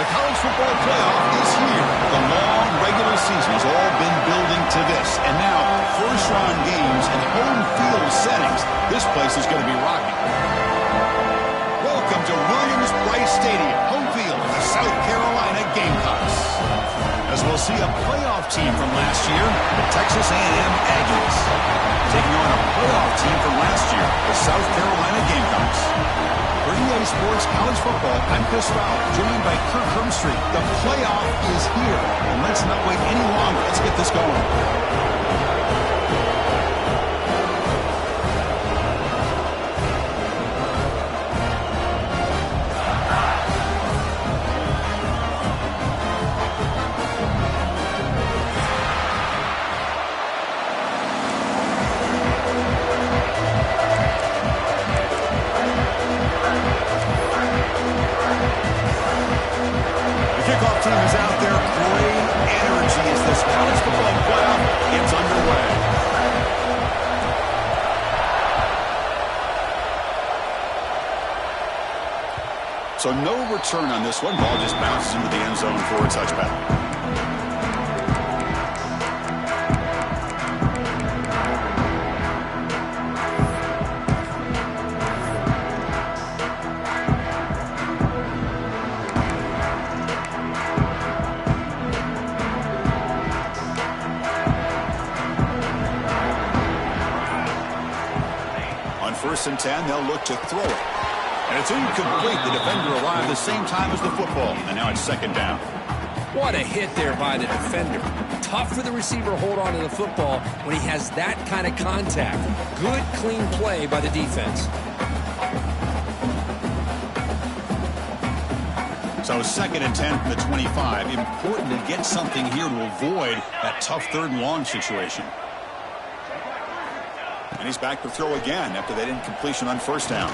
The college football playoff is here. The long regular season has all been building to this. And now, first-round games and home field settings. This place is going to be rocking. Welcome to Williams-Brice Stadium, home field of the South Carolina Gamecocks. As we'll see a playoff team from last year, the Texas A&M Aggies, taking on a playoff team from last year, the South Carolina Gamecocks. For EA Sports College Football, I'm Chris Fowler, joined by Kirk Hermstreet. The playoff is here, and let's not wait any longer. Let's get this going. Team is out there. Great energy as this college football playoff gets underway. So no return on this one. Ball just bounces into the end zone for a touchback. First and 10, they'll look to throw it. And it's incomplete. The defender arrived the same time as the football. And now it's second down. What a hit there by the defender. Tough for the receiver to hold on to the football when he has that kind of contact. Good, clean play by the defense. So second and 10 from the 25. Important to get something here to avoid that tough third and long situation. And he's back to throw again after that incompletion on first down.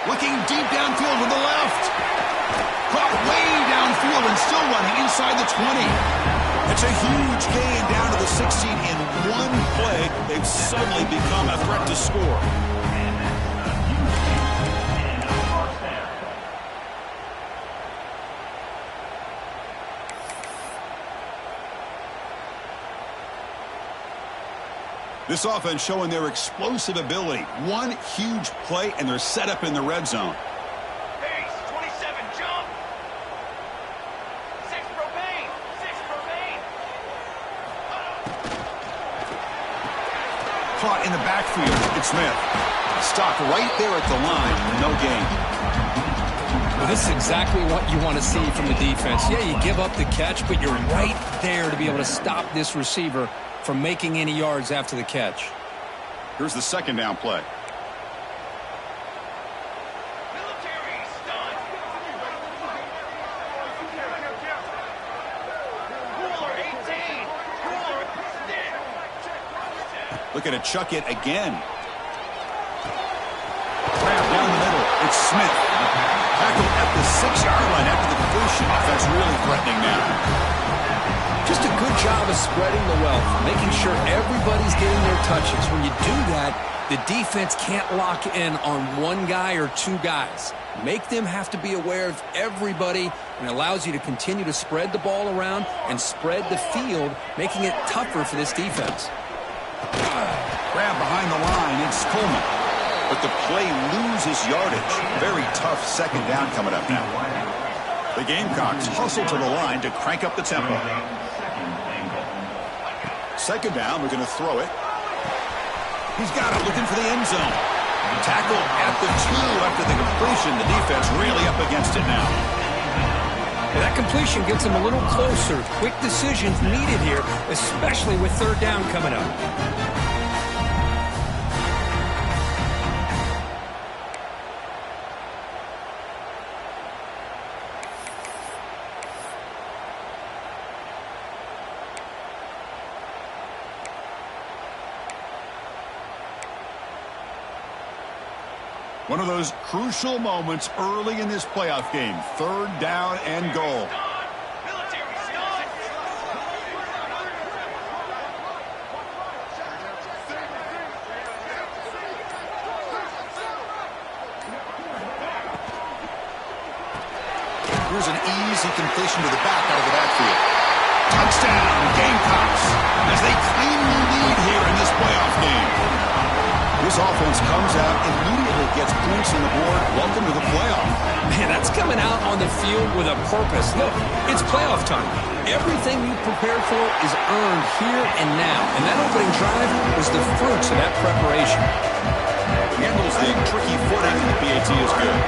Looking deep downfield with the left. Caught way downfield and still running inside the 20. It's a huge gain down to the 16 in one play. They've suddenly become a threat to score. This offense showing their explosive ability. One huge play, and they're set up in the red zone. Pace, 27, jump. 6 propane, 6 propane. Caught in the backfield. It's Smith. Stopped right there at the line. No gain. Well, this is exactly what you want to see from the defense. Yeah, you give up the catch, but you're right there to be able to stop this receiver from making any yards after the catch. Here's the second down play. Military stun. Cooler 18. Cooler stick. Looking to chuck it again. Grab down the middle. It's Smith. Tackled at the 6-yard line after the completion. That's really threatening now. Just a good job of spreading the wealth, making sure everybody's getting their touches. When you do that, the defense can't lock in on one guy or two guys. Make them have to be aware of everybody, and it allows you to continue to spread the ball around and spread the field, making it tougher for this defense. Grab behind the line, it's Coleman. But the play loses yardage. Very tough second down coming up now. The Gamecocks hustle to the line to crank up the tempo. Second down, we're going to throw it. He's got it, looking for the end zone. Tackled at the 2 after the completion. The defense really up against it now. And that completion gets him a little closer. Quick decisions needed here, especially with third down coming up. One of those crucial moments early in this playoff game. Third down and goal. Military stun. Here's an easy completion to the back out of the backfield. Touchdown, Gamecocks, as they claim the lead here in this playoff game. This offense comes out, immediately gets points on the board. Welcome to the playoff. Man, that's coming out on the field with a purpose. Look, it's playoff time. Everything you prepared for is earned here and now. And that opening drive was the fruits of that preparation. Handles the tricky footing, and the PAT is good.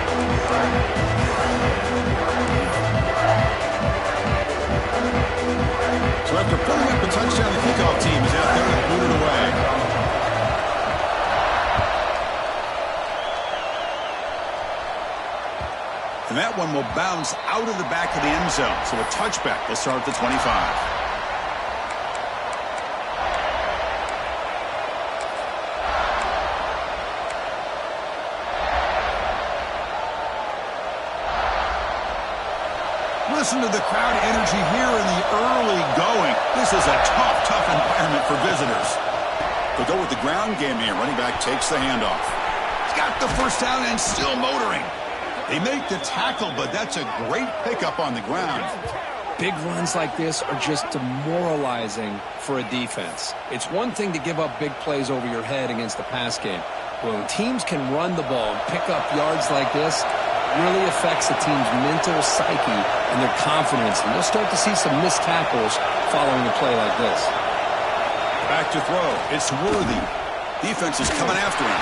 So after pulling up a touchdown, the kickoff team is out there to boot it away. And that one will bounce out of the back of the end zone. So a touchback will start at the 25. Listen to the crowd energy here in the early going. This is a tough environment for visitors. They'll go with the ground game here. Running back takes the handoff. He's got the first down and still motoring. They make the tackle, but that's a great pickup on the ground. Big runs like this are just demoralizing for a defense. It's one thing to give up big plays over your head against the pass game. When teams can run the ball and pick up yards like this, it really affects the team's mental psyche and their confidence. And you'll start to see some missed tackles following a play like this. Back to throw. It's Worthy. Defense is coming after him.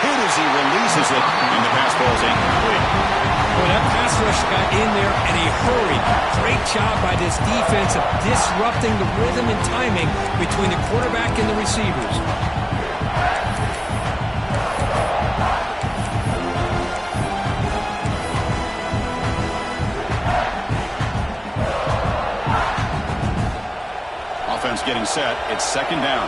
Hit as he releases it, and the pass ball's incomplete. Boy, that pass rush got in there in a hurry. Great job by this defense of disrupting the rhythm and timing between the quarterback and the receivers. Offense getting set. It's second down.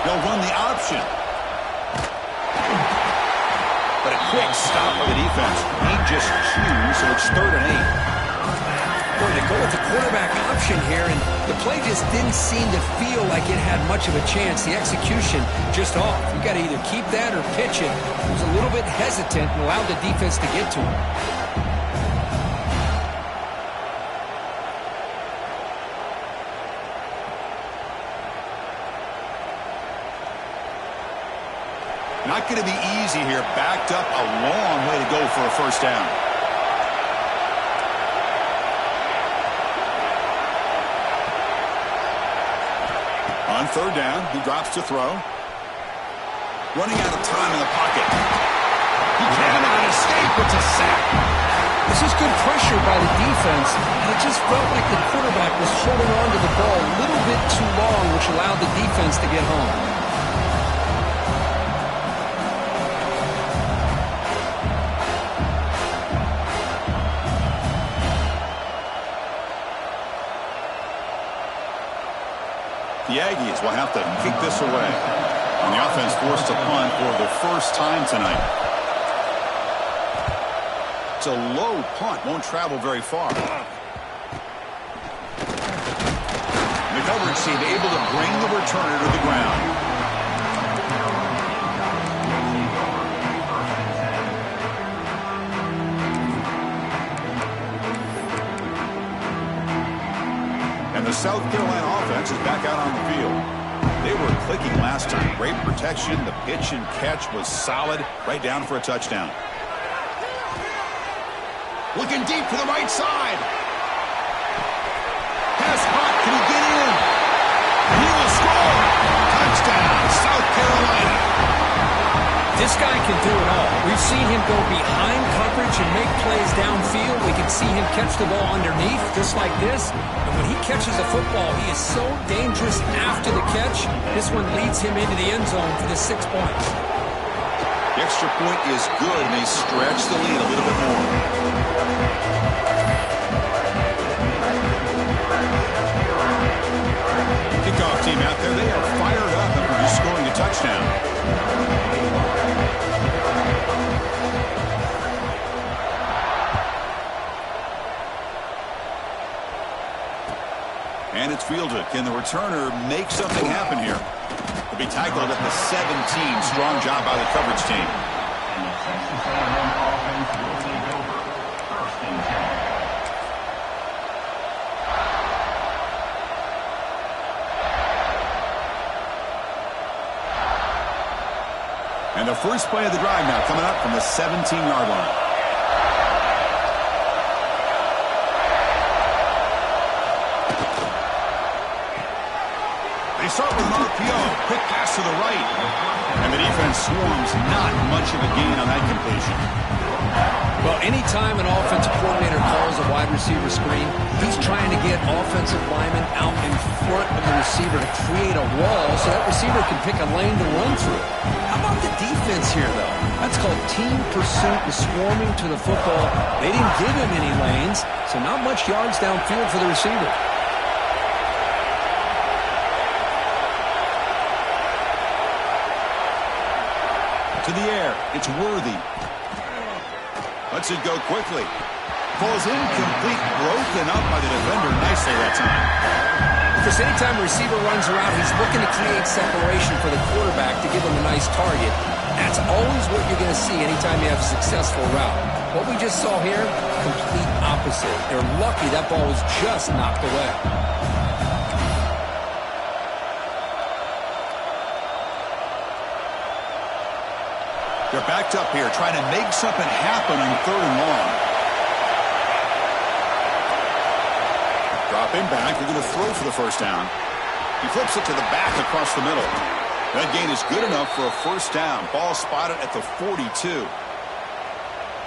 They'll run the option. But a quick stop by the defense. He just chews, so it's 3rd and 8. Boy, they go with the quarterback option here, and the play just didn't seem to feel like it had much of a chance. The execution just off. You got to either keep that or pitch it. He was a little bit hesitant and allowed the defense to get to him. Not going to be easy here. Backed up a long way to go for a first down. On 3rd down, he drops to throw. Running out of time in the pocket. He cannot escape. It's a sack. This is good pressure by the defense, and it just felt like the quarterback was holding on to the ball a little bit too long, which allowed the defense to get home. The Aggies will have to kick this away. And the offense forced to punt for the first time tonight. It's a low punt. Won't travel very far. The coverage team able to bring the returner to the ground. The South Carolina offense is back out on the field. They were clicking last time. Great protection. The pitch and catch was solid. Right down for a touchdown. Looking deep to the right side. Pass hot. Can he get in? He will score. Touchdown, South Carolina. This guy can do it all. We've seen him go behind coverage and make plays downfield. We can see him catch the ball underneath, just like this. And when he catches a football, he is so dangerous after the catch. This one leads him into the end zone for the 6 points. The extra point is good, and they stretch the lead a little bit more. Kickoff team out there, they are fired up after just scoring a touchdown. And it's fielded. Can the returner make something happen here? The To be tackled at the 17. Strong job by the coverage team. And the Texas A&M offense will take over. 1st and 10. And the first play of the drive now coming up from the 17-yard line. They start with an RPO. Quick pass to the right. And the defense swarms. Not much of a gain on that completion. Well, anytime an offensive coordinator calls a wide receiver screen, he's trying to get offensive linemen out in front of the receiver to create a wall so that receiver can pick a lane to run through. How about the defense here, though? That's called team pursuit and swarming to the football. They didn't give him any lanes, so not much yards downfield for the receiver. To the air. It's Worthy. Lets it go quickly. Falls incomplete. Broken up by the defender nicely that time. Because anytime a receiver runs around, he's looking to create separation for the quarterback to give him a nice target. That's always what you're going to see anytime you have a successful route. What we just saw here, complete opposite. They're lucky that ball was just knocked away. They're backed up here, trying to make something happen on 3rd and long. Drop him back. They're going to throw for the first down. He flips it to the back across the middle. That gain is good enough for a first down. Ball spotted at the 42.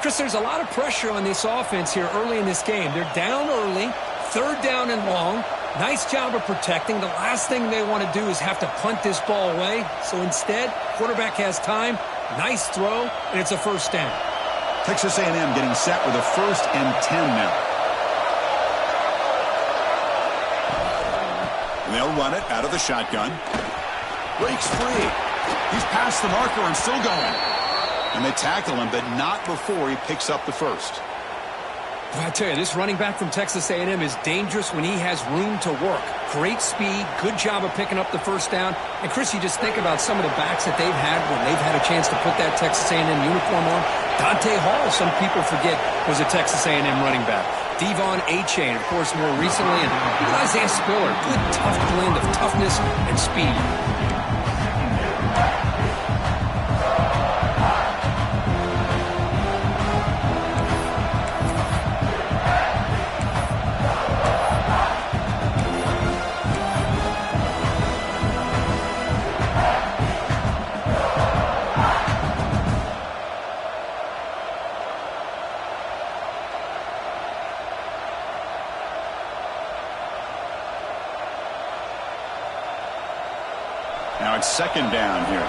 Chris, there's a lot of pressure on this offense here early in this game. They're down early, 3rd down and long. Nice job of protecting. The last thing they want to do is have to punt this ball away. So instead, quarterback has time. Nice throw, and it's a first down. Texas A&M getting set with a 1st and 10 now. And they'll run it out of the shotgun. Breaks free. He's past the marker and still going. And they tackle him, but not before he picks up the first. Well, I tell you, this running back from Texas A&M is dangerous when he has room to work. Great speed, good job of picking up the first down. And, Chris, you just think about some of the backs that they've had when they've had a chance to put that Texas A&M uniform on. Dante Hall, some people forget, was a Texas A&M running back. Devon Achane, of course, more recently. And even Isaiah Spiller, good, tough blend of toughness and speed. Now it's 2nd down here.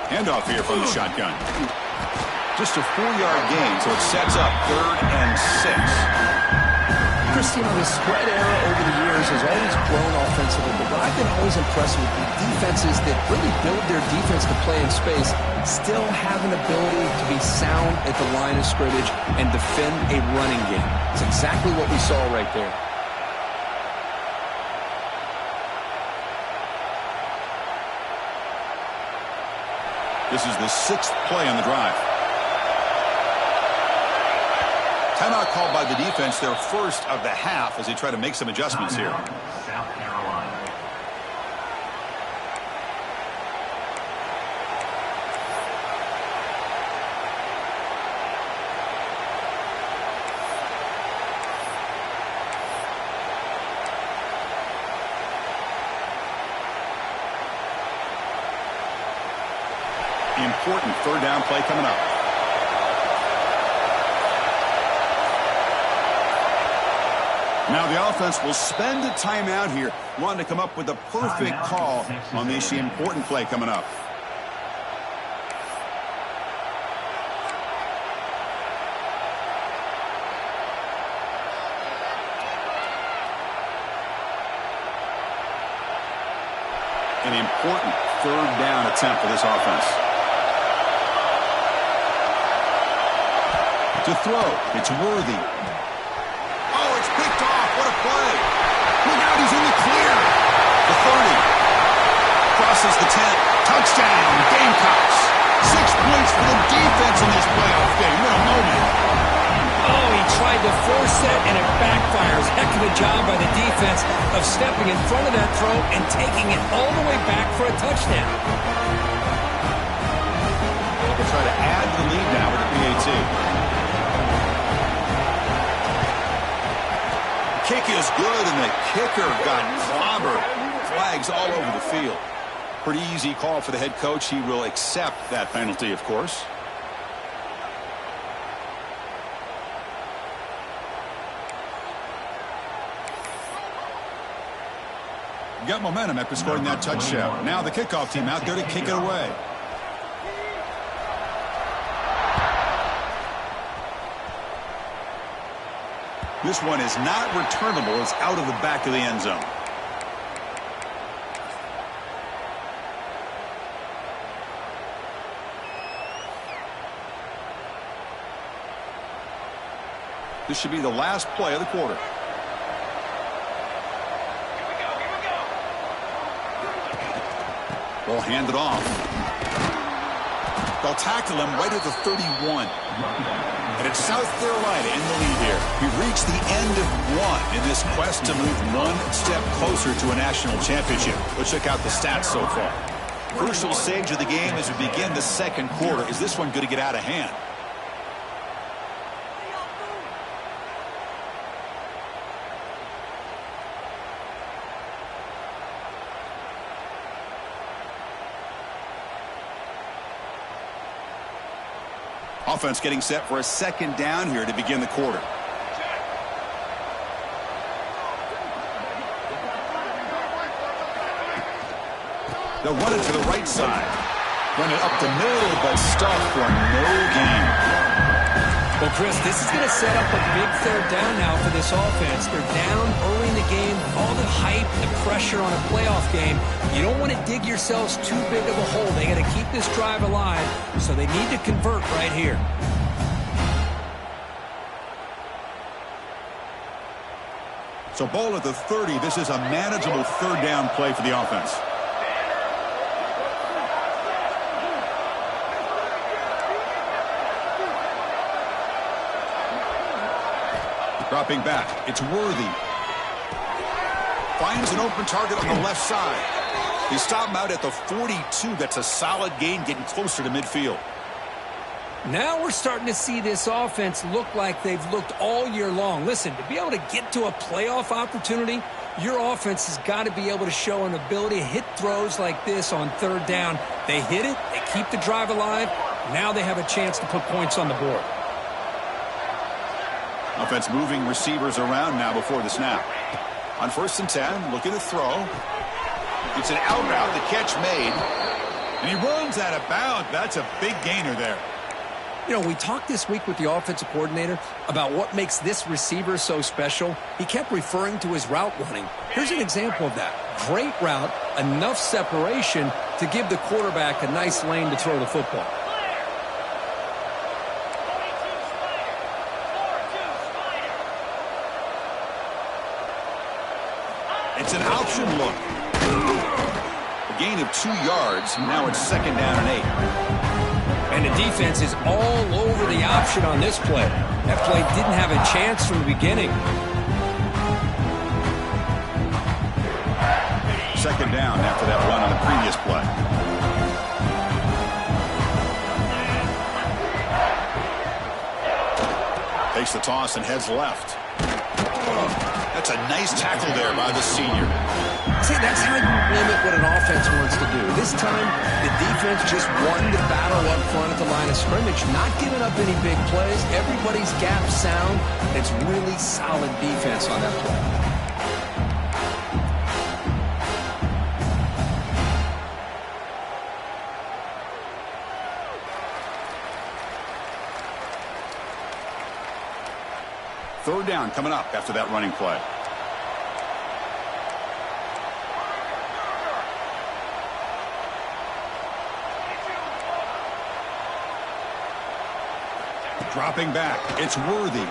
Handoff here from the shotgun. Just a 4-yard gain, so it sets up 3rd and 6. Chris, you know, the spread era over the years has always grown offensively, but what I've been always impressed with the defenses that really build their defense to play in space still have an ability to be sound at the line of scrimmage and defend a running game. It's exactly what we saw right there. This is the 6th play on the drive. Timeout called by the defense, their first of the half, as they try to make some adjustments here. South Carolina. Important 3rd down play coming up. Now the offense will spend a timeout here, wanting to come up with the perfect call on this important play coming up. An important 3rd down attempt for this offense. To throw, it's Worthy. Oh, it's picked off. What a play. Look out, he's in the clear. The 30. Crosses the 10. Touchdown, Gamecocks. 6 points for the defense in this playoff game. What a moment. Oh, he tried to force that, and it backfires. Heck of a job by the defense of stepping in front of that throw and taking it all the way back for a touchdown. They'll try to add to the lead now with the PAT. Kick is good, and the kicker got clobbered. Flags all over the field. Pretty easy call for the head coach. He will accept that penalty, of course. Got momentum after scoring that touchdown. Now the kickoff team out there to kick it away. This one is not returnable. It's out of the back of the end zone. This should be the last play of the quarter. Ball handed off. They'll tackle him right at the 31. And it's South Carolina in the lead here. We've reached the end of one in this quest to move one step closer to a national championship. Let's check out the stats so far. Crucial stage of the game as we begin the second quarter. Is this one going to get out of hand? Offense getting set for a second down here to begin the quarter. They'll run it to the right side. Run it up the middle, but stuffed for no gain. Well, Chris, this is going to set up a big third down now for this offense. They're down early in the game. All the hype, the pressure on a playoff game. You don't want to dig yourselves too big of a hole. They got to keep this drive alive, so they need to convert right here. So ball at the 30. This is a manageable third down play for the offense. Dropping back, it's Worthy. Finds an open target on the left side. They stop him out at the 42. That's a solid gain, getting closer to midfield. Now we're starting to see this offense look like they've looked all year long. Listen, to be able to get to a playoff opportunity, your offense has got to be able to show an ability to hit throws like this on third down. They hit it, they keep the drive alive. Now they have a chance to put points on the board. Offense moving receivers around now before the snap. On 1st and 10, looking to throw. It's an out route, the catch made. And he runs out of bounds. That's a big gainer there. You know, we talked this week with the offensive coordinator about what makes this receiver so special. He kept referring to his route running. Here's an example of that. Great route, enough separation to give the quarterback a nice lane to throw the football. It's an option look. A gain of 2 yards. Now it's 2nd down and 8. And the defense is all over the option on this play. That play didn't have a chance from the beginning. 2nd down after that run on the previous play. Takes the toss and heads left. That's a nice tackle there by the senior. See, that's how you limit what an offense wants to do. This time, the defense just won the battle up front at the line of scrimmage, not giving up any big plays. Everybody's gap sound. It's really solid defense on that play. Third down coming up after that running play. Dropping back, it's Worthy.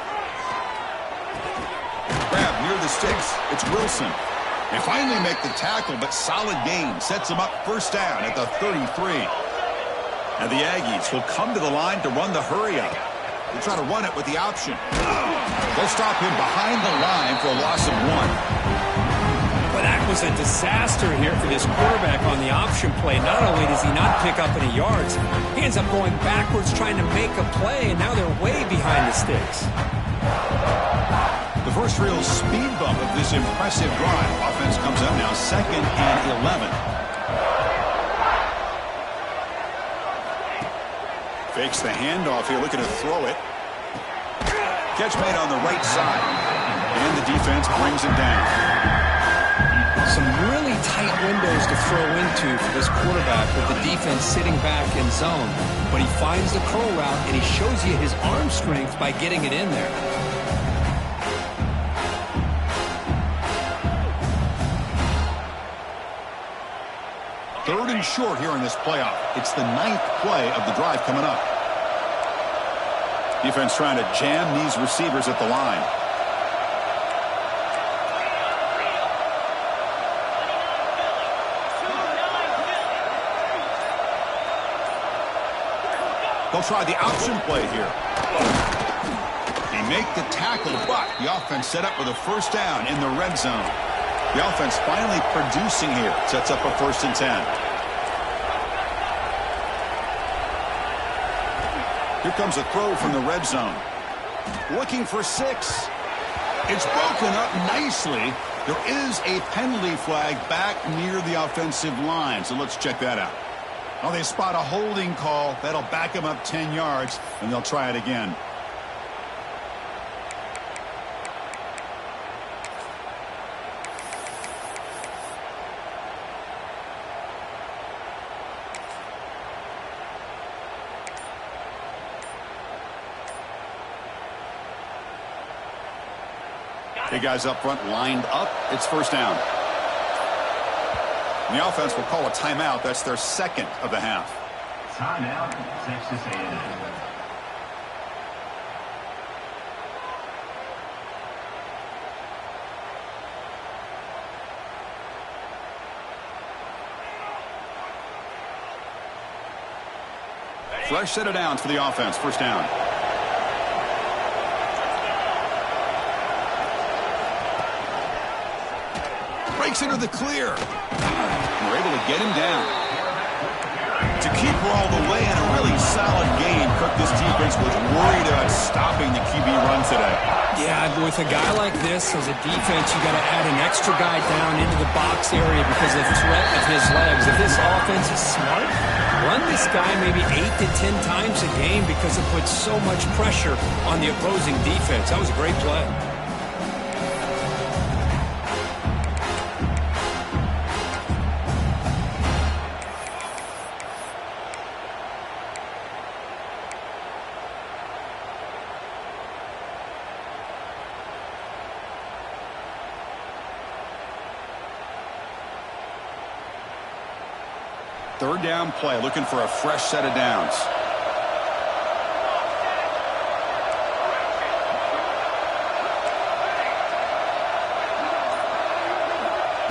Grab near the sticks, it's Wilson. They finally make the tackle, but solid gain sets them up first down at the 33. And the Aggies will come to the line to run the hurry-up. They'll try to run it with the option. They'll stop him behind the line for a loss of 1. Well, that was a disaster here for this quarterback on the option play. Not only does he not pick up any yards, he ends up going backwards trying to make a play, and now they're way behind the sticks. The first real speed bump of this impressive drive. Offense comes up now 2nd and 11. Fakes the handoff here, looking to throw it. Catch made on the right side. And the defense brings it down. Some really tight windows to throw into for this quarterback with the defense sitting back in zone. But he finds the curl route, and he shows you his arm strength by getting it in there. Third and short here in this playoff. It's the 9th play of the drive coming up. Defense trying to jam these receivers at the line. They'll try the option play here. They make the tackle, but the offense set up with a first down in the red zone. The offense finally producing here. Sets up a 1st and 10. Here comes a throw from the red zone. Looking for 6. It's broken up nicely. There is a penalty flag back near the offensive line, so let's check that out. Oh, they spot a holding call. That'll back them up 10 yards, and they'll try it again. The guys up front lined up. It's first down. And the offense will call a timeout. That's their 2nd of the half. Timeout, Texas A&M. Fresh set of downs for the offense. First down. Breaks into the clear. We're able to get him down. To keep her all the way in a really solid game, Cook, this defense was worried about stopping the QB run today. Yeah, with a guy like this as a defense, you got to add an extra guy down into the box area because of the threat of his legs. If this offense is smart, run this guy maybe 8 to 10 times a game because it puts so much pressure on the opposing defense. That was a great play. Third down play, looking for a fresh set of downs.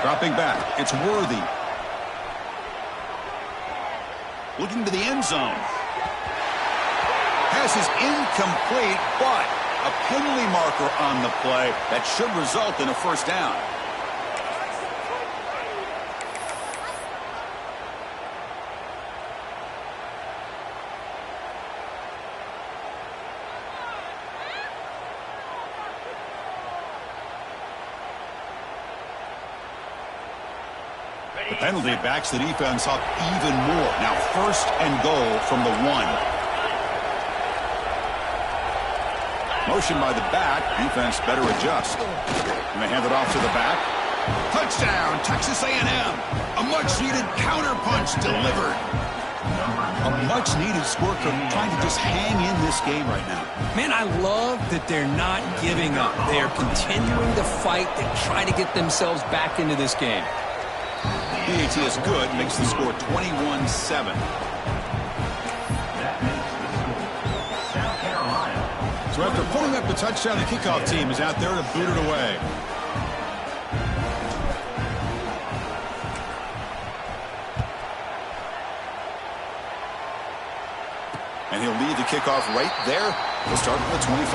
Dropping back, it's Worthy. Looking to the end zone. Pass is incomplete, but a penalty marker on the play that should result in a first down. The penalty backs the defense up even more. Now 1st and goal from the 1. Motion by the back. Defense better adjust. And they hand it off to the back. Touchdown, Texas A&M. A much-needed counterpunch delivered. A much-needed score trying to just hang in this game right now. Man, I love that they're not giving up. They are continuing to fight and try to get themselves back into this game. PAT is good, makes the score 21-7. That makes the score South Carolina So after putting up the touchdown, the kickoff team is out there to boot it away. And he'll lead the kickoff right there. We'll start at the 25.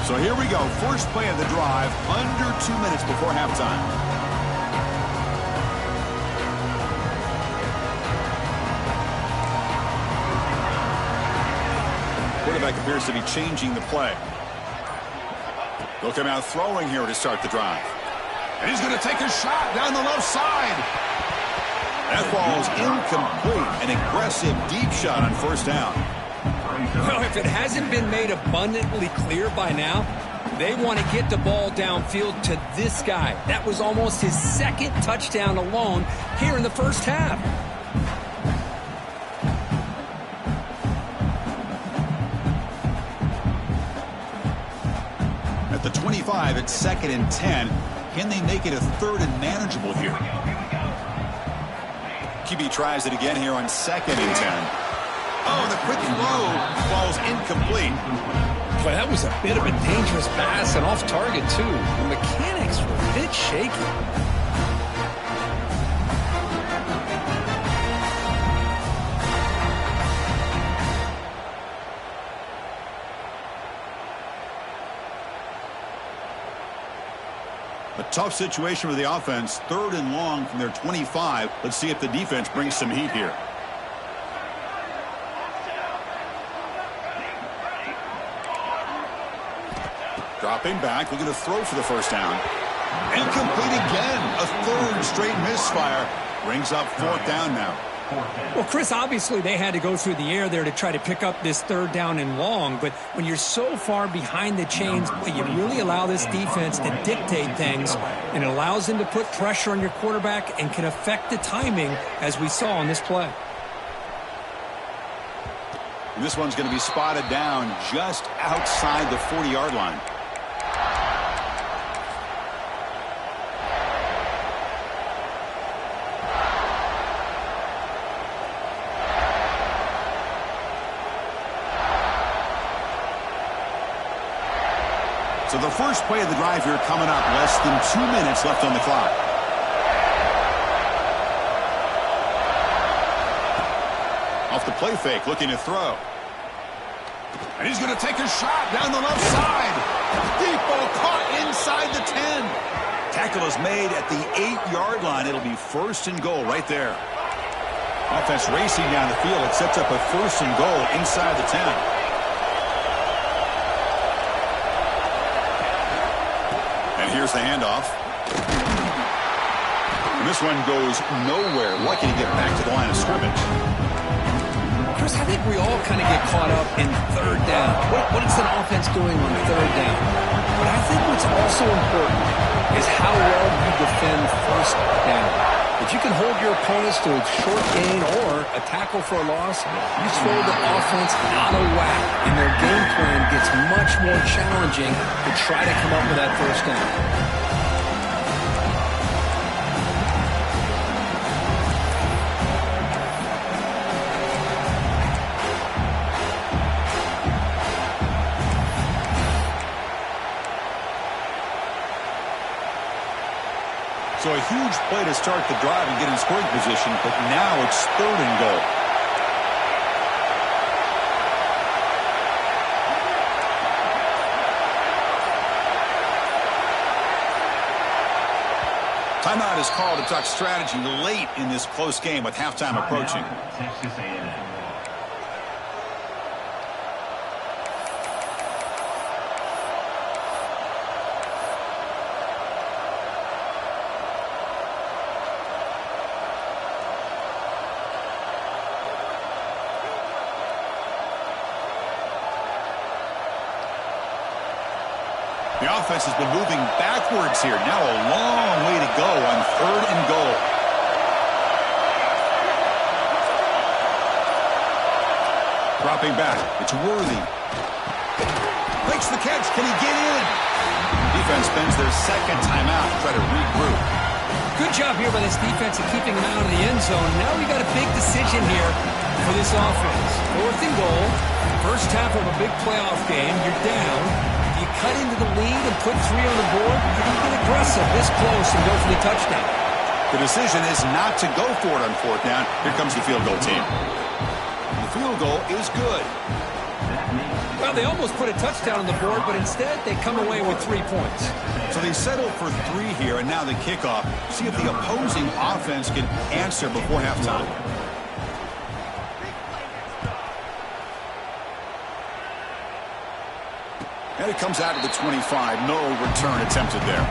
So here we go. First play of the drive, under 2 minutes before halftime. Quarterback appears to be changing the play. They'll come out throwing here to start the drive. And he's going to take a shot down the left side. That ball's incomplete. An aggressive deep shot on first down. Well, if it hasn't been made abundantly clear by now, they want to get the ball downfield to this guy. That was almost his second touchdown alone here in the first half. At the 25, it's 2nd and 10. Can they make it a 3rd and manageable here? QB tries it again here on 2nd and 10. Oh, the quick throw falls incomplete. But that was a bit of a dangerous pass and off target, too. The mechanics were a bit shaky. A tough situation for the offense. 3rd and long from their 25. Let's see if the defense brings some heat here. Dropping back, looking to throw for the first down. Incomplete again. A 3rd straight misfire. Brings up 4th down now. Well, Chris, obviously they had to go through the air there to try to pick up this 3rd down and long, but when you're so far behind the chains, you really allow this defense to dictate things, and it allows them to put pressure on your quarterback and can affect the timing, as we saw on this play. And this one's going to be spotted down just outside the 40-yard line. So the first play of the drive here coming up. Less than 2 minutes left on the clock. Off the play fake, looking to throw. And he's going to take a shot down the left side. Deep ball caught inside the 10. Tackle is made at the 8-yard line. It'll be 1st and goal right there. Offense racing down the field. It sets up a 1st and goal inside the 10. Here's the handoff. And this one goes nowhere. Lucky to get back to the line of scrimmage. Chris, I think we all kind of get caught up in 3rd down. What is an offense doing on 3rd down? But I think what's also important is how well you defend 1st down. If you can hold your opponents to a short gain or a tackle for a loss, you throw the offense out of whack, and their game plan gets much more challenging to try to come up with that 1st down. So a huge play to start the drive and get in scoring position, but now it's 3rd and goal. Timeout is called to talk strategy late in this close game with halftime approaching. Texas A&M. The offense has been moving backwards here. Now a long way to go on 3rd and goal. Dropping back. It's Worthy. Makes the catch. Can he get in? Defense spends their 2nd timeout to try to regroup. Good job here by this defense of keeping him out of the end zone. Now we got a big decision here for this offense. 4th and goal. First half of a big playoff game. You're down. You cut into the lead and put 3 on the board. You can get aggressive this close and go for the touchdown. The decision is not to go for it on 4th down. Here comes the field goal team. The field goal is good. Well, they almost put a touchdown on the board, but instead they come away with 3 points. So they settled for 3 here, and now the kickoff. See if the opposing offense can answer before halftime. And it comes out of the 25. No return attempted there.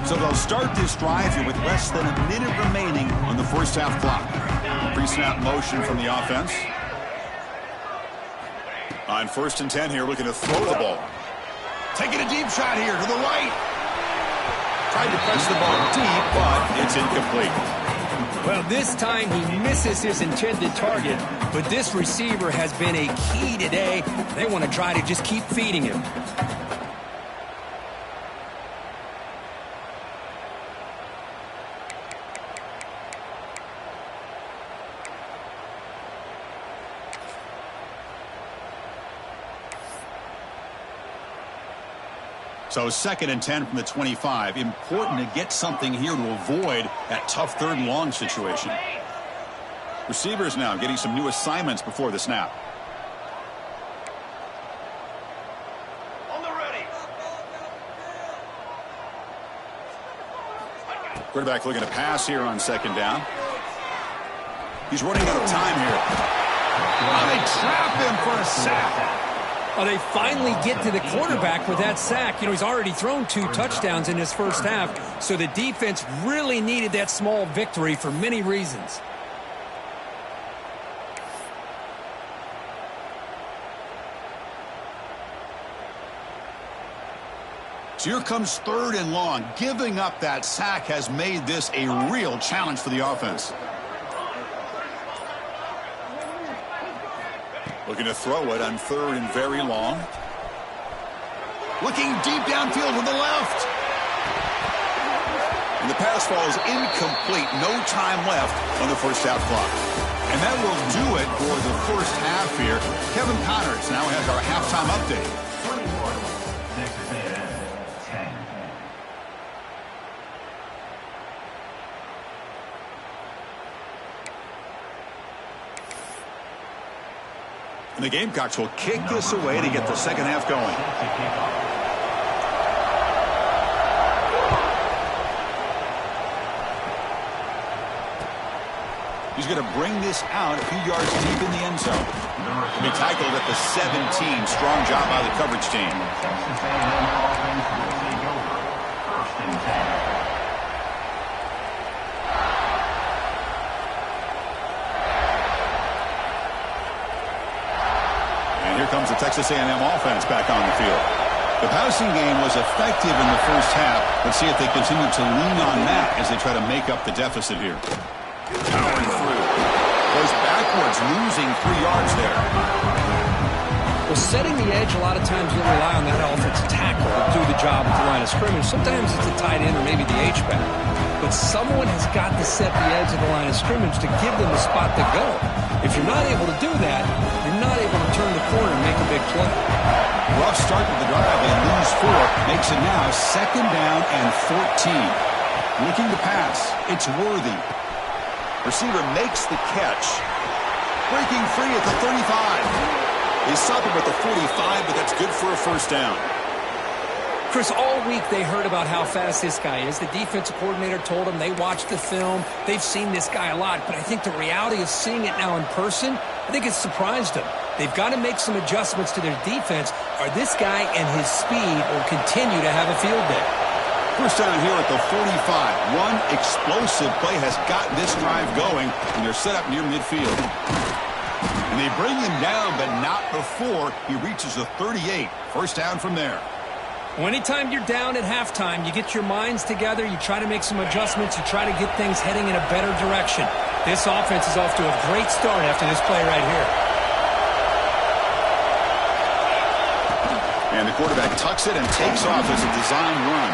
So they'll start this drive here with less than a minute remaining on the first half clock. Pre-snap motion from the offense. On 1st and 10 here, looking to throw the ball. Taking a deep shot here to the right. Tried to press the ball deep, but it's incomplete. Well, this time he misses his intended target, but this receiver has been a key today. They want to try to just keep feeding him. So 2nd and 10 from the 25. Important to get something here to avoid that tough 3rd and long situation. Receivers now getting some new assignments before the snap. On the ready. Quarterback looking to pass here on 2nd down. He's running out of time here. Oh, they trap him for a sack. Oh, they finally get to the quarterback with that sack. You know, he's already thrown 2 touchdowns in his first half, so the defense really needed that small victory for many reasons. So here comes 3rd and long. Giving up that sack has made this a real challenge for the offense. Looking to throw it on 3rd and very long. Looking deep downfield to the left. And the pass falls incomplete. No time left on the first half clock. And that will do it for the first half here. Kevin Connors now has our halftime update. And the Gamecocks will kick this away to get the second half going. He's going to bring this out a few yards deep in the end zone. He'll be tackled at the 17. Strong job by the coverage team. Here comes the Texas A&M offense back on the field. The passing game was effective in the first half. Let's see if they continue to lean on that as they try to make up the deficit here. Powering through. Goes backwards, losing 3 yards there. Well, setting the edge, a lot of times you'll rely on that offensive tackle to do the job at the line of scrimmage. Sometimes it's a tight end or maybe the H-back. But someone has got to set the edge of the line of scrimmage to give them a spot to go. If you're not able to do that, you're not able to turn the corner and make a big play. Rough start to the drive. They lose 4. Makes it now 2nd down and 14. Looking to pass. It's Worthy. Receiver makes the catch. Breaking free at the 35. He's stopping at the 45, but that's good for a first down. Chris, all week they heard about how fast this guy is. The defensive coordinator told them they watched the film. They've seen this guy a lot, but I think the reality of seeing it now in person, I think it's surprised them. They've got to make some adjustments to their defense, or this guy and his speed will continue to have a field day. First down here at the 45. One explosive play has got this drive going, and they're set up near midfield. And they bring him down, but not before he reaches the 38. First down from there. Well, anytime you're down at halftime, you get your minds together, you try to make some adjustments, you try to get things heading in a better direction. This offense is off to a great start after this play right here. And the quarterback tucks it and takes off as a design run.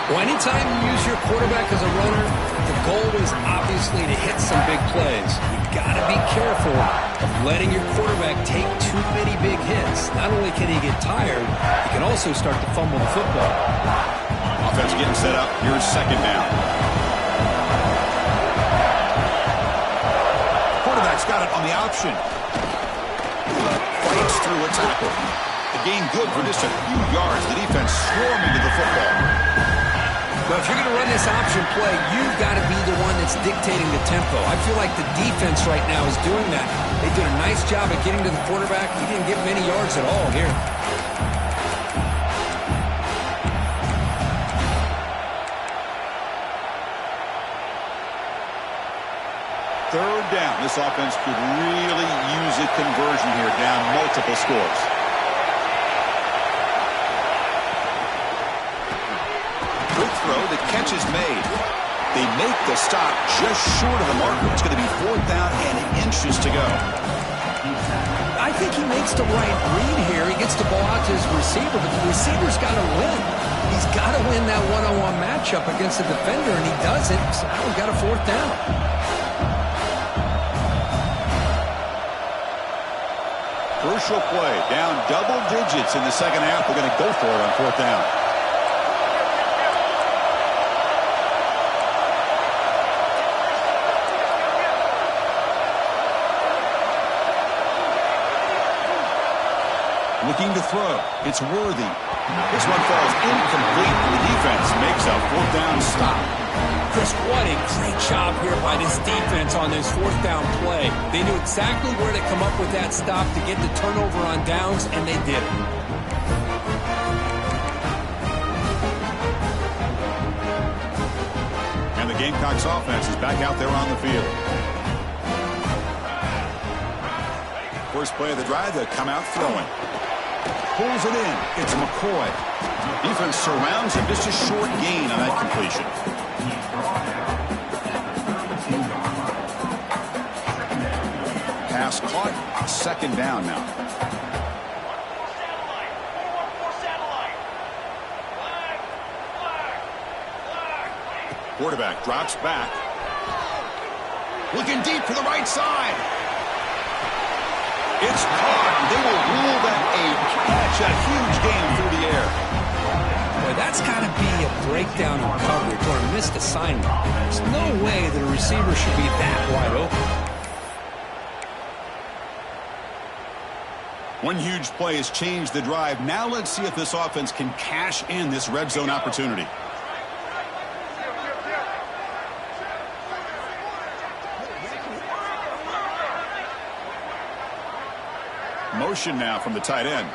Well, anytime you use your quarterback as a runner, the goal is obviously to hit some big plays. You've got to be careful of letting your quarterback take too many big hits. Not only can he get tired, he can also start to fumble the football. Offense getting set up. Here's second down. Quarterback's got it on the option. Fights through a tackle. The gain good for just a few yards. The defense swarming to the football. Well, if you're going to run this option play, you've got to be the one that's dictating the tempo. I feel like the defense right now is doing that. They did a nice job at getting to the quarterback. He didn't get many yards at all here. Third down. This offense could really use a conversion here, down multiple scores. Good throw. The catch is made. They make the stop just short of the marker. It's going to be fourth down and inches to go. I think he makes the right read here. He gets the ball out to his receiver, but the receiver's got to win. He's got to win that one-on-one matchup against the defender, and he doesn't. So now we've got a fourth down. Crucial play. Down double digits in the second half. They're going to go for it on fourth down. Looking to throw. It's Worthy. This one falls incomplete. The defense makes a fourth down stop. Chris, what a great job here by this defense on this fourth down play. They knew exactly where to come up with that stop to get the turnover on downs, and they did it. And the Gamecocks offense is back out there on the field. First play of the drive, they come out throwing. Pulls it in. It's McCoy. Defense surrounds him. Just a short gain on that completion. Pass caught. Second down now. Quarterback drops back. Looking deep to the right side. It's caught. They will rule that a catch, a huge gain through the air. Boy, that's got to be a breakdown in coverage or a missed assignment. There's no way that a receiver should be that wide open. One huge play has changed the drive. Now let's see if this offense can cash in this red zone opportunity. Motion now from the tight end.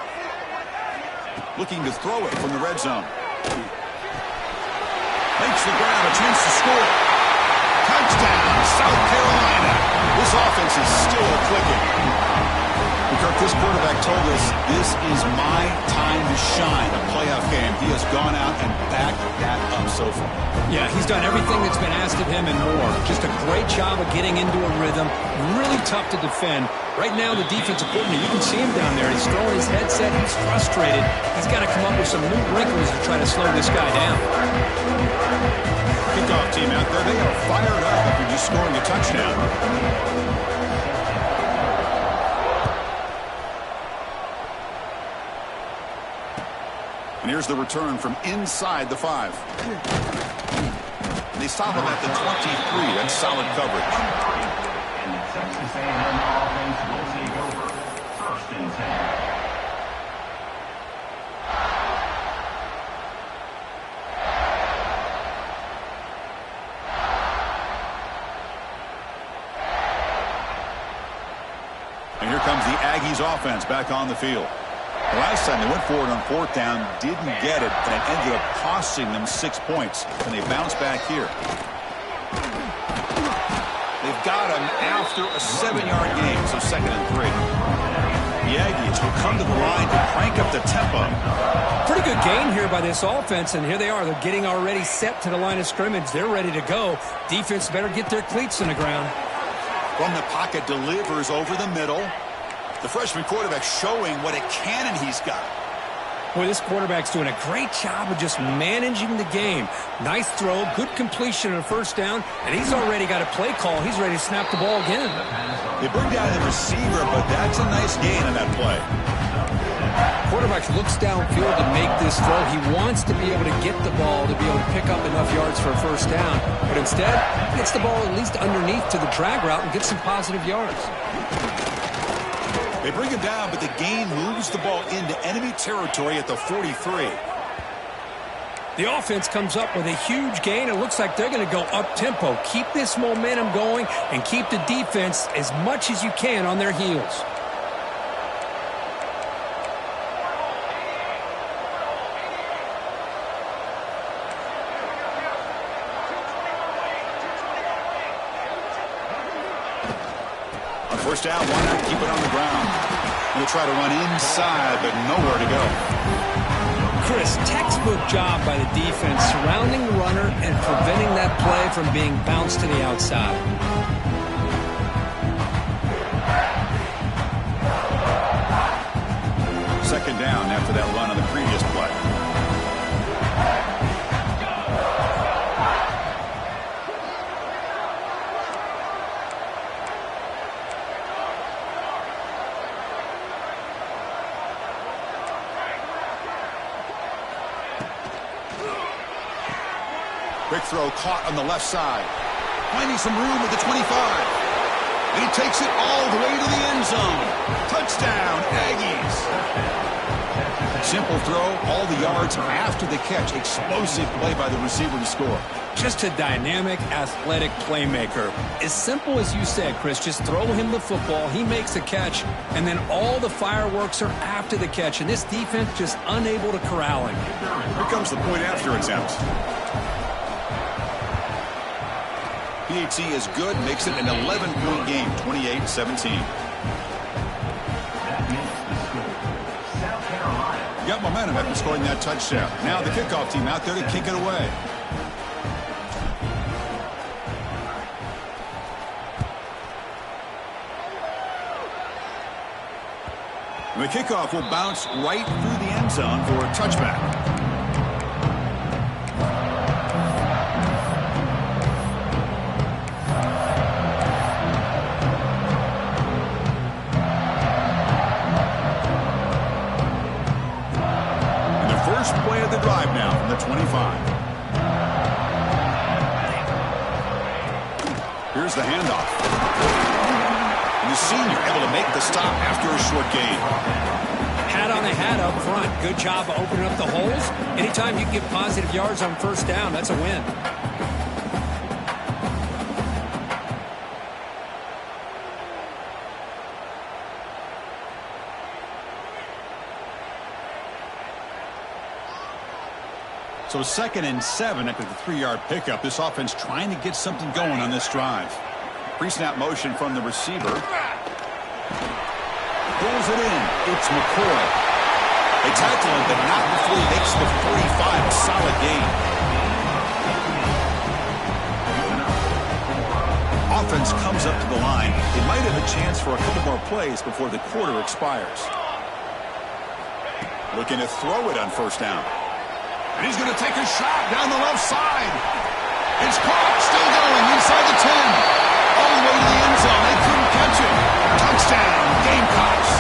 Looking to throw it from the red zone. Makes the grab, a chance to score. Touchdown, South Carolina. This offense is still clicking. Kirk, this quarterback told us this is my time to shine, a playoff game. He has gone out and backed that up so far. Yeah, he's done everything that's been asked of him and more. Just a great job of getting into a rhythm. Really tough to defend. Right now, the defensive coordinator, you can see him down there. He's throwing his headset. He's frustrated. He's got to come up with some new wrinkles to try to slow this guy down. Kickoff team out there. They are fired up after just scoring a touchdown. And here's the return from inside the 5. They stop him at the 23. That's solid coverage. And the Texas A&M offense will take over. First and 10. And here comes the Aggies offense back on the field. The last time they went forward on fourth down, didn't get it, and it ended up costing them 6 points. And they bounce back here. They've got him after a 7-yard gain, so 2nd and 3. The the Aggies will come to the line to crank up the tempo. Pretty good gain here by this offense, and here they are. They're getting already set to the line of scrimmage. They're ready to go. Defense better get their cleats in the ground. From the pocket, delivers over the middle. The freshman quarterback showing what a cannon he's got. Boy, this quarterback's doing a great job of just managing the game. Nice throw, good completion on a first down, and he's already got a play call. He's ready to snap the ball again. They bring down the receiver, but that's a nice gain on that play. Quarterback looks downfield to make this throw. He wants to be able to get the ball to be able to pick up enough yards for a first down, but instead, he gets the ball at least underneath to the drag route and gets some positive yards. They bring him down, but the gain moves the ball into enemy territory at the 43. The offense comes up with a huge gain. It looks like they're going to go up-tempo. Keep this momentum going and keep the defense as much as you can on their heels. First down, why not keep it on the ground? We'll try to run inside, but nowhere to go. Chris, textbook job by the defense surrounding the runner and preventing that play from being bounced to the outside. Second down after that run on the previous play. Quick throw caught on the left side. Finding some room at the 25. And he takes it all the way to the end zone. Touchdown, Aggies. Simple throw, all the yards after the catch. Explosive play by the receiver to score. Just a dynamic, athletic playmaker. As simple as you said, Chris, just throw him the football, he makes a catch, and then all the fireworks are after the catch. And this defense just unable to corral him. Here comes the point after attempt. PAT is good, makes it an 11-point game, 28-17. Got momentum after scoring that touchdown. Now the kickoff team out there to kick it away. And the kickoff will bounce right through the end zone for a touchback. Play of the drive now from the 25. Here's the handoff. And the senior able to make the stop after a short gain. Hat on a hat up front. Good job of opening up the holes. Anytime you can get positive yards on first down, that's a win. So 2nd and 7 after the 3-yard pickup. This offense trying to get something going on this drive. Pre-snap motion from the receiver. Pulls it in. It's McCoy. They tackle him, but not before he makes the 45. A solid gain. Offense comes up to the line. They might have a chance for a couple more plays before the quarter expires. Looking to throw it on first down. And he's going to take a shot down the left side. It's caught, still going inside the 10. All the way to the end zone. They couldn't catch it. Touchdown, Gamecocks.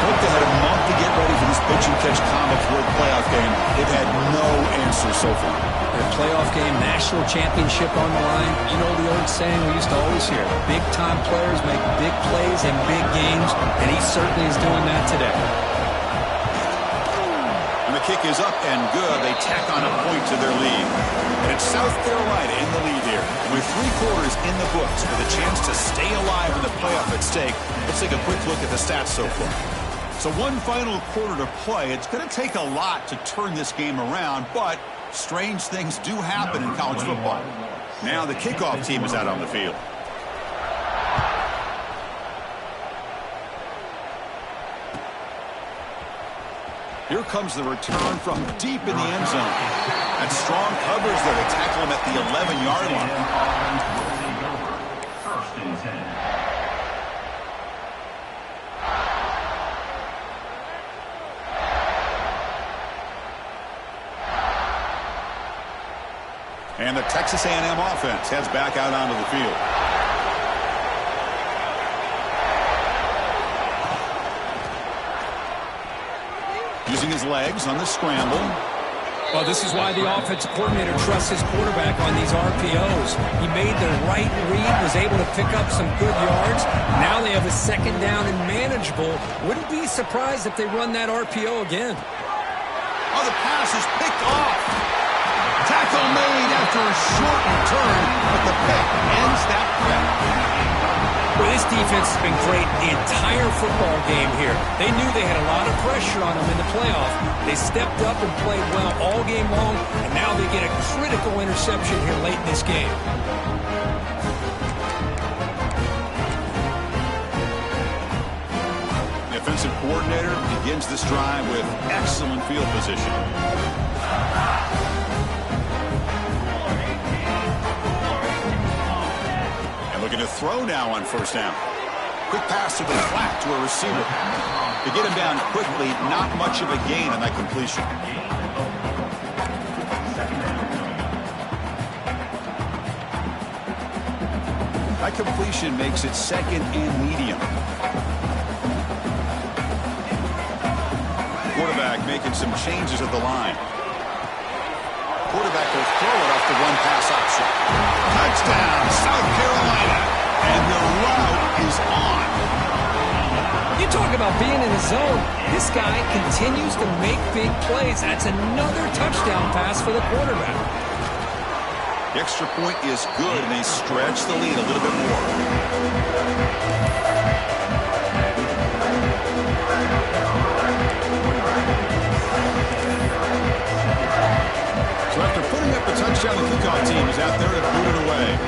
Hope they had a month to get ready for this pitch-and-catch Comets World Playoff game. They've had no answer so far. Their playoff game, national championship on the line. You know the old saying we used to always hear, big-time players make big plays in big games, and he certainly is doing that today. The kick is up and good. They tack on a point to their lead. And it's South Carolina in the lead here. With 3 quarters in the books with a chance to stay alive in the playoff at stake, let's take a quick look at the stats so far. So one final quarter to play. It's going to take a lot to turn this game around, but strange things do happen in college football. Now the kickoff team is out on the field. Here comes the return from deep in the end zone. And strong covers there to tackle him at the 11-yard line. First and 10. And the Texas A&M offense heads back out onto the field. Using his legs on the scramble. Well, this is why the offensive coordinator trusts his quarterback on these RPOs. He made the right read, was able to pick up some good yards. Now they have a second down and manageable. Wouldn't be surprised if they run that RPO again. Oh, the pass is picked off. Tackle made after a short return, but the pick ends that play. Well, this defense has been great the entire football game here. They knew they had a lot of pressure on them in the playoff. They stepped up and played well all game long, and now they get a critical interception here late in this game. The offensive coordinator begins this drive with excellent field position. Looking to throw now on first down. Quick pass to the flat to a receiver. To get him down quickly, not much of a gain on that completion. That completion makes it second and medium. Quarterback making some changes at the line. Quarterback will throw it off the run-pass option. Touchdown, South Carolina. And the route is on. You talk about being in the zone. This guy continues to make big plays. That's another touchdown pass for the quarterback. The extra point is good, and they stretch the lead a little bit more. So after putting up a touchdown, the kickoff team is out there to boot it away.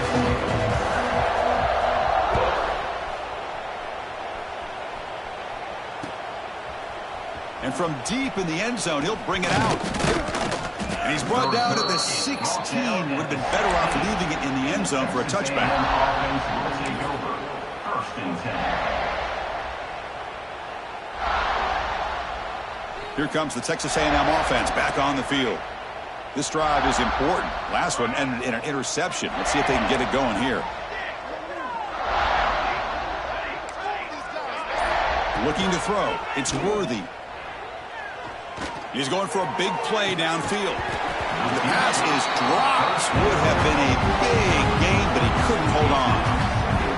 And from deep in the end zone, he'll bring it out. And he's brought down at the 16. Would have been better off leaving it in the end zone for a touchback. First and 10. Here comes the Texas A&M offense back on the field. This drive is important. Last one ended in an interception. Let's see if they can get it going here. Looking to throw. It's Worthy. He's going for a big play downfield. The pass is dropped. Would have been a big gain, but he couldn't hold on.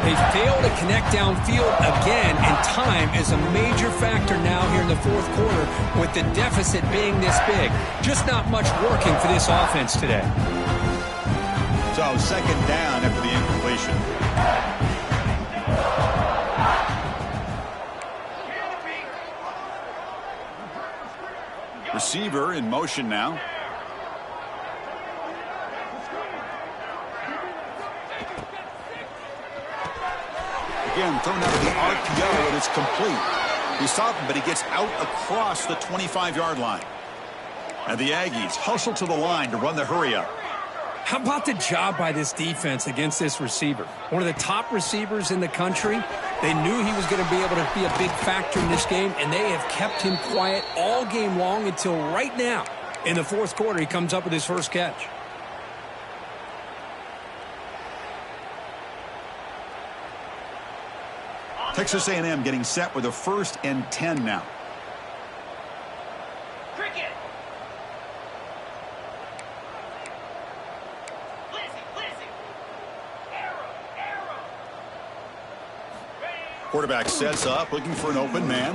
They fail to connect downfield again, and time is a major factor now here in the fourth quarter with the deficit being this big. Just not much working for this offense today. So second down after the incompletion. Receiver in motion now. Again, thrown out of the RPO, and it's complete. He stopped him, but he gets out across the 25-yard line. And the Aggies hustle to the line to run the hurry-up. How about the job by this defense against this receiver? One of the top receivers in the country. They knew he was going to be able to be a big factor in this game, and they have kept him quiet all game long until right now. In the fourth quarter, he comes up with his first catch. Texas A&M getting set with a 1st and 10 now. Cricket. Quarterback sets up, looking for an open man.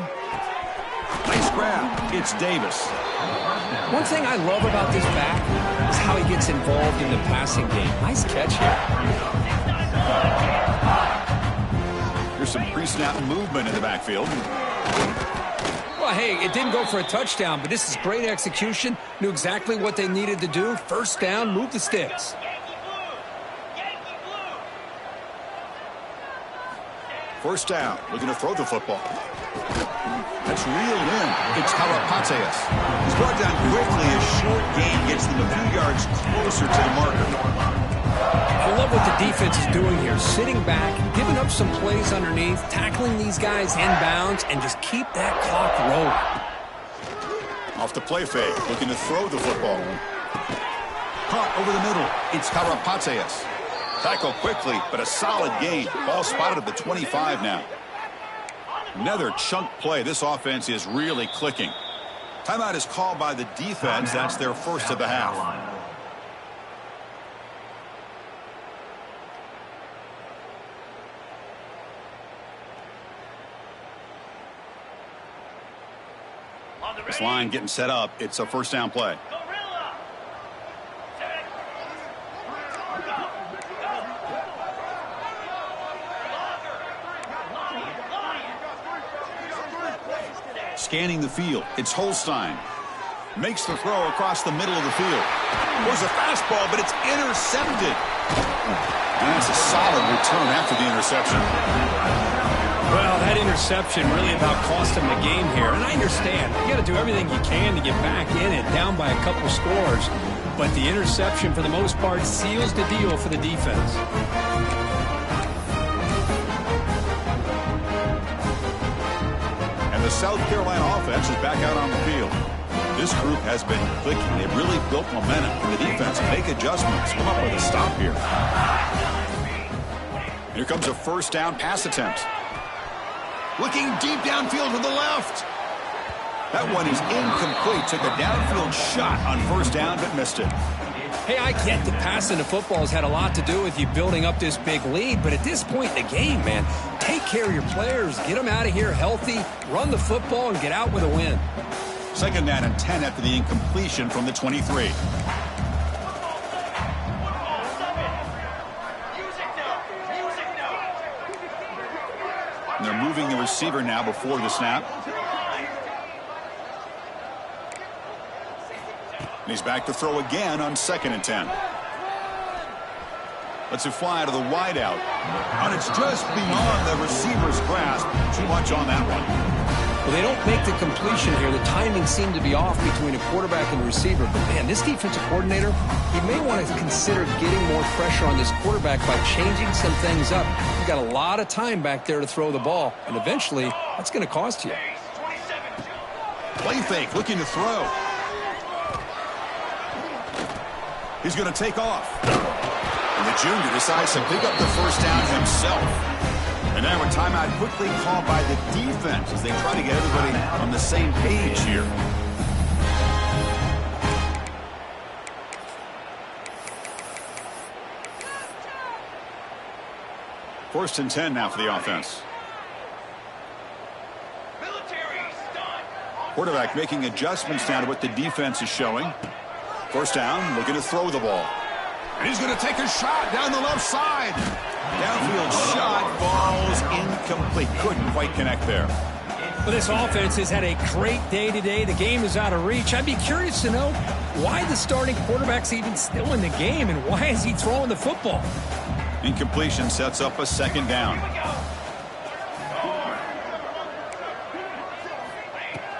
Nice grab. It's Davis. One thing I love about this back is how he gets involved in the passing game. Nice catch here. There's some pre-snap movement in the backfield. Well, hey, it didn't go for a touchdown, but this is great execution. Knew exactly what they needed to do. First down, move the sticks. First down, looking to throw the football. That's reeled in. It's Karapateas. He's brought down quickly. A short gain gets them a few yards closer to the marker. I love what the defense is doing here. Sitting back, giving up some plays underneath, tackling these guys inbounds, and just keep that clock rolling. Off the play fake, looking to throw the football. Caught over the middle. It's Karapateas. Tackle quickly, but a solid gain. Ball spotted at the 25 now. Another chunk play. This offense is really clicking. Timeout is called by the defense. That's their first of the half. This line getting set up. It's a first down play. Scanning the field. It's Holstein. Makes the throw across the middle of the field. There's a fastball, but it's intercepted. And that's a solid return after the interception. Well, that interception really about cost him the game here. And I understand. You got to do everything you can to get back in it, down by a couple scores. But the interception, for the most part, seals the deal for the defense. The South Carolina offense is back out on the field. This group has been clicking. They've really built momentum in the defense. Make adjustments. Come up with a stop here. Here comes a first down pass attempt. Looking deep downfield to the left. That one is incomplete. Took a downfield shot on first down, but missed it. Hey, I get that passing the football has had a lot to do with you building up this big lead, but at this point in the game, man, take care of your players, get them out of here healthy, run the football, and get out with a win. Second down and 10 after the incompletion from the 23. And they're moving the receiver now before the snap. And he's back to throw again on 2nd and 10. Lets it fly to the wideout. And it's just beyond the receiver's grasp. Too much on that one. Well, they don't make the completion here. The timing seemed to be off between a quarterback and a receiver. But, man, this defensive coordinator, he may want to consider getting more pressure on this quarterback by changing some things up. You've got a lot of time back there to throw the ball. And eventually, that's going to cost you. Play fake, looking to throw. He's going to take off. And the junior decides to pick up the first down himself. And now a timeout quickly called by the defense as they try to get everybody on the same page here. First and 10 now for the offense. Quarterback making adjustments now to what the defense is showing. First down, looking to throw the ball. And he's going to take a shot down the left side. Downfield shot, falls incomplete. Couldn't quite connect there. Well, this offense has had a great day today. The game is out of reach. I'd be curious to know why the starting quarterback's even still in the game and why is he throwing the football? Incompletion sets up a second down.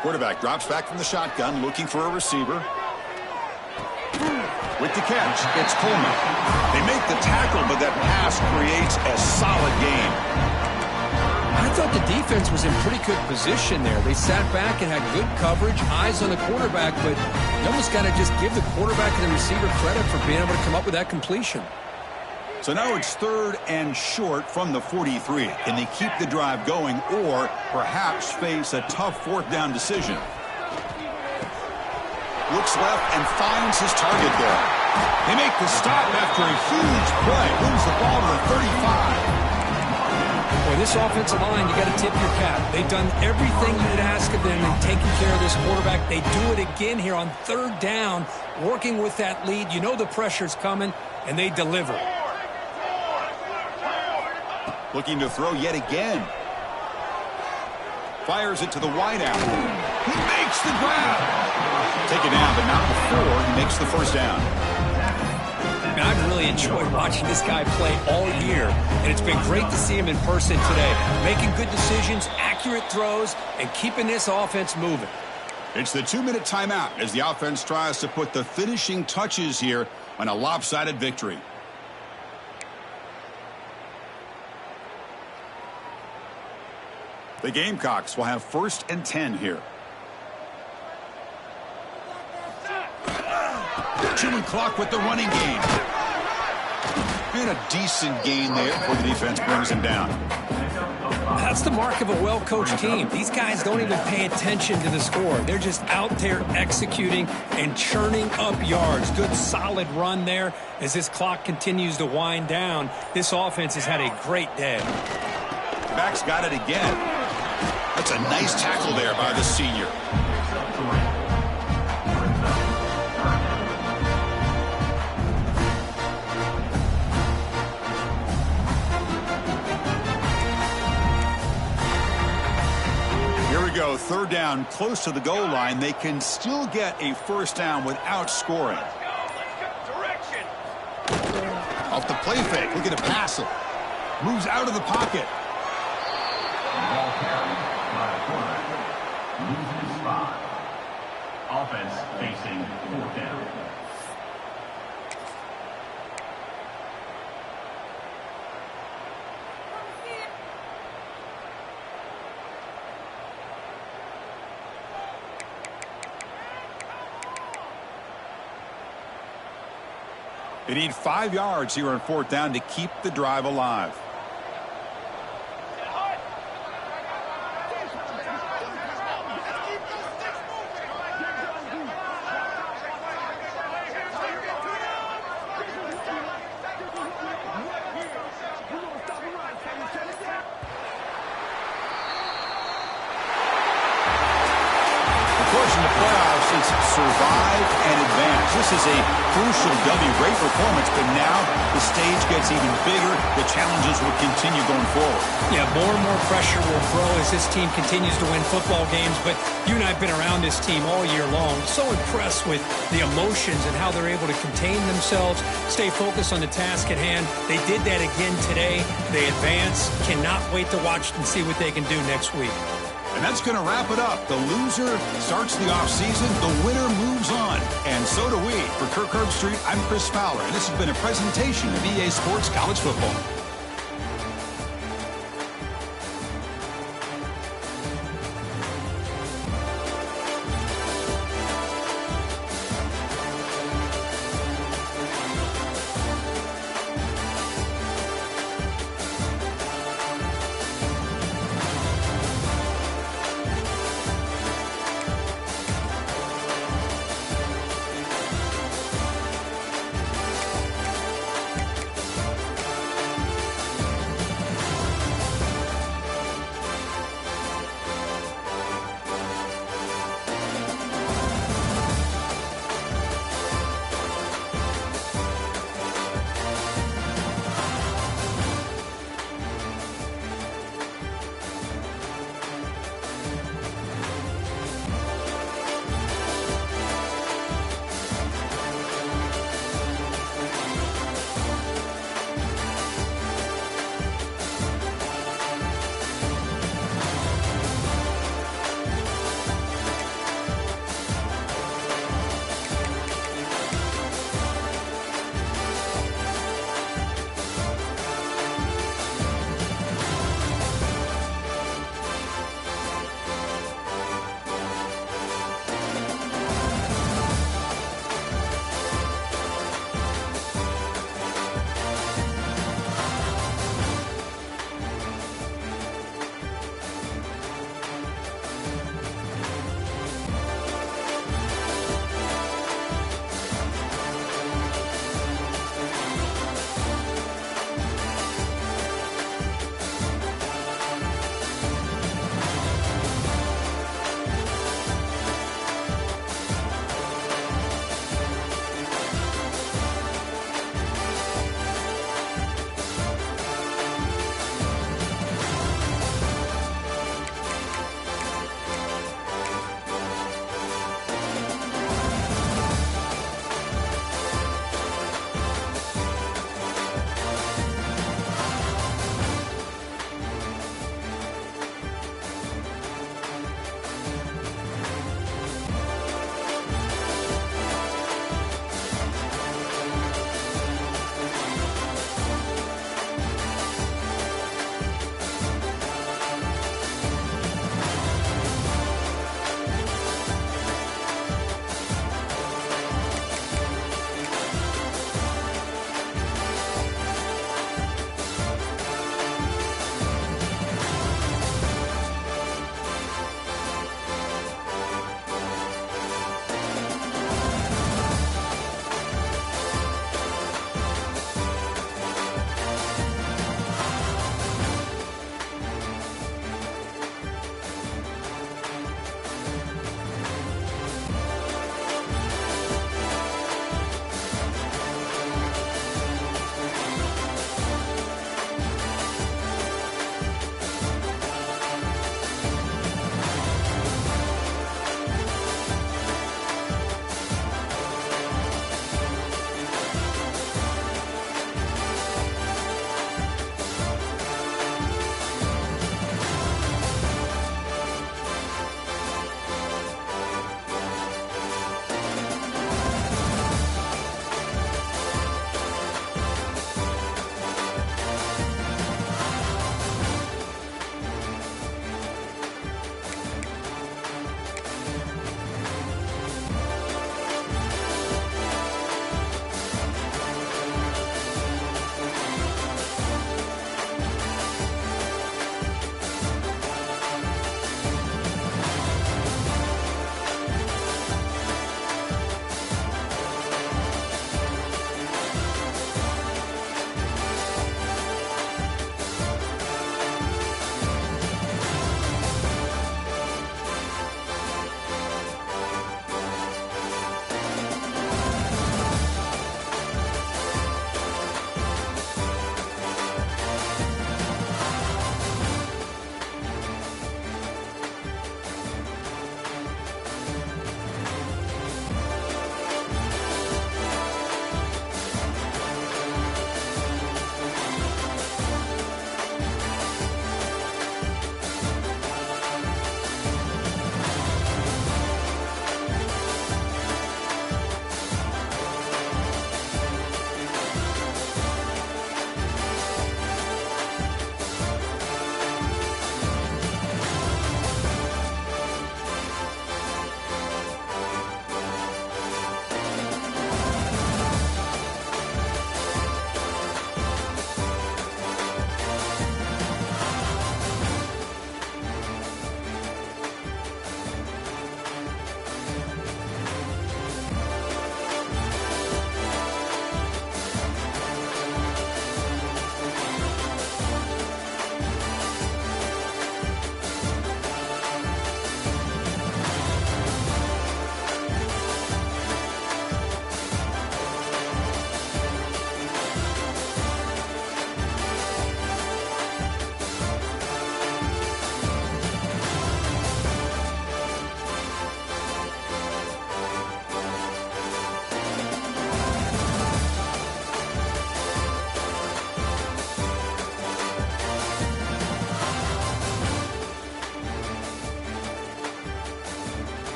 Quarterback drops back from the shotgun, looking for a receiver. With the catch, it's Coleman. They make the tackle, but that pass creates a solid gain. I thought the defense was in pretty good position there. They sat back and had good coverage, eyes on the quarterback, but you almost got to just give the quarterback and the receiver credit for being able to come up with that completion. So now it's 3rd and short from the 43. Can they keep the drive going or perhaps face a tough 4th down decision? Looks left and finds his target there. They make the stop after a huge play. Moves the ball to the 35. Boy, this offensive line, you got to tip your cap. They've done everything you'd ask of them in taking care of this quarterback. They do it again here on 3rd down, working with that lead. You know the pressure's coming, and they deliver. Looking to throw yet again. Fires it to the wideout. He makes the grab. Take it down, but not before he makes the first down. And I've really enjoyed watching this guy play all year, and it's been great to see him in person today, making good decisions, accurate throws, and keeping this offense moving. It's the 2-minute timeout as the offense tries to put the finishing touches here on a lopsided victory. The Gamecocks will have 1st and 10 here. Chewing clock with the running game. And a decent gain there before the defense brings him down. That's the mark of a well-coached team. These guys don't even pay attention to the score. They're just out there executing and churning up yards. Good, solid run there. As this clock continues to wind down, this offense has had a great day. Back's got it again. That's a nice tackle there by the senior. Here we go, 3rd down, close to the goal line. They can still get a 1st down without scoring. Off the play fake, looking to pass it. Moves out of the pocket. Ball carried by a quarterback. Loses 5. Offense facing 4th down. They need 5 yards here on 4th down to keep the drive alive. Survive and advance. This is a crucial W. Great performance, but now the stage gets even bigger. The challenges will continue going forward. Yeah, more and more pressure will grow as this team continues to win football games, but you and I have been around this team all year long. So impressed with the emotions and how they're able to contain themselves, stay focused on the task at hand. They did that again today. They advance. Cannot wait to watch and see what they can do next week. And that's going to wrap it up. The loser starts the offseason. The winner moves on. And so do we. For Kirk Herbstreit, I'm Chris Fowler. And this has been a presentation of EA Sports College Football.